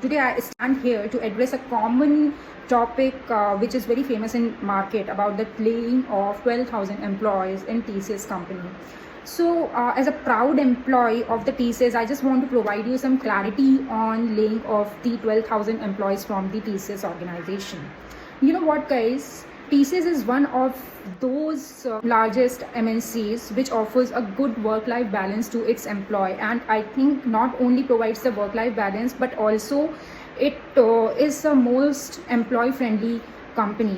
Today I stand here to address a common topic which is very famous in market about the laying of 12,000 employees in TCS company. So as a proud employee of the TCS, I just want to provide you some clarity on laying off the 12,000 employees from the TCS organization. You know what, guys? TCS is one of those largest MNCs which offers a good work-life balance to its employee, and I think not only provides the work-life balance but also it is the most employee-friendly company.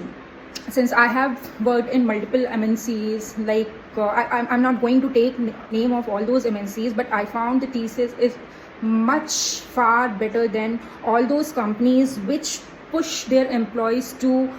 Since I have worked in multiple MNCs, like I'm not going to take name of all those MNCs, but I found the TCS is much far better than all those companies which push their employees to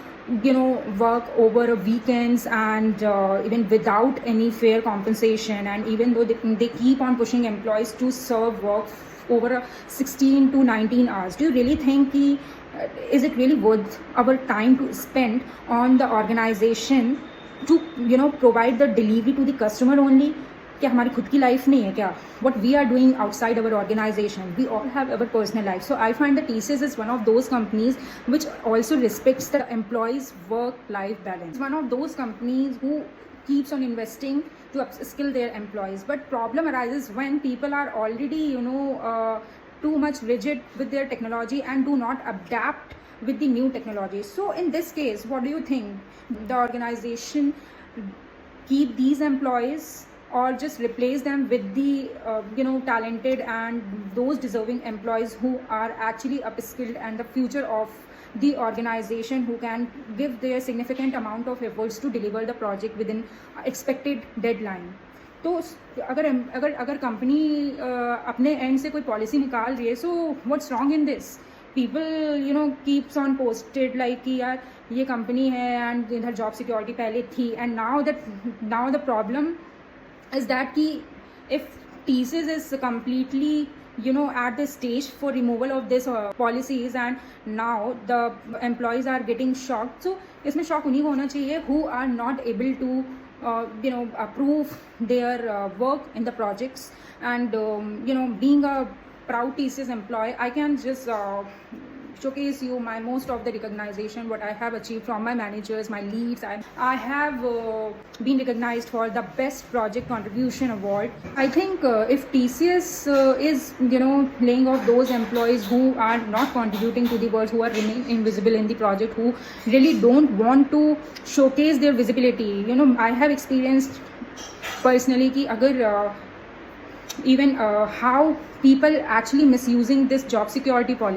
work over weekends and even without any fair compensation, and even though they keep on pushing employees to serve work over 16 to 19 hours. Do you really think is it really worth our time to spend on the organization to provide the delivery to the customer only? क्या हमारी खुद की life नहीं है क्या? What we are doing outside our organization, we all have our personal life. So I find that TCS is one of those companies which also respects the employees' work-life balance. It's one of those companies who keeps on investing to upskill their employees. But problem arises when people are already too much rigid with their technology and do not adapt with the new technology. So in this case, what do you think? The organization keep these employees or just replace them with the talented and those deserving employees who are actually upskilled and the future of the organization, who can give their significant amount of efforts to deliver the project within expected deadline. तो अगर अगर अगर company अपने and से कोई policy निकाल रही है, so what's wrong in this? People keeps on posted like कि यार ये कंपनी है एंड इधर जॉब सिक्योरिटी पहले थी, and now the problem is that if TCS is completely at the stage for removal of this policies, and now the employees are getting shocked. So इसमें shock उन्हीं को होना चाहिए who are not able to approve their work in the projects. And being a proud TCS employee, I can just showcase you my most of the recognition what I have achieved from my managers, my leads. I have been recognized for the best project contribution award. I think if TCS is laying off those employees who are not contributing to the work, who are remaining invisible in the project, who really don't want to showcase their visibility. I have experienced personally कि अगर even how people actually misusing this job security policy.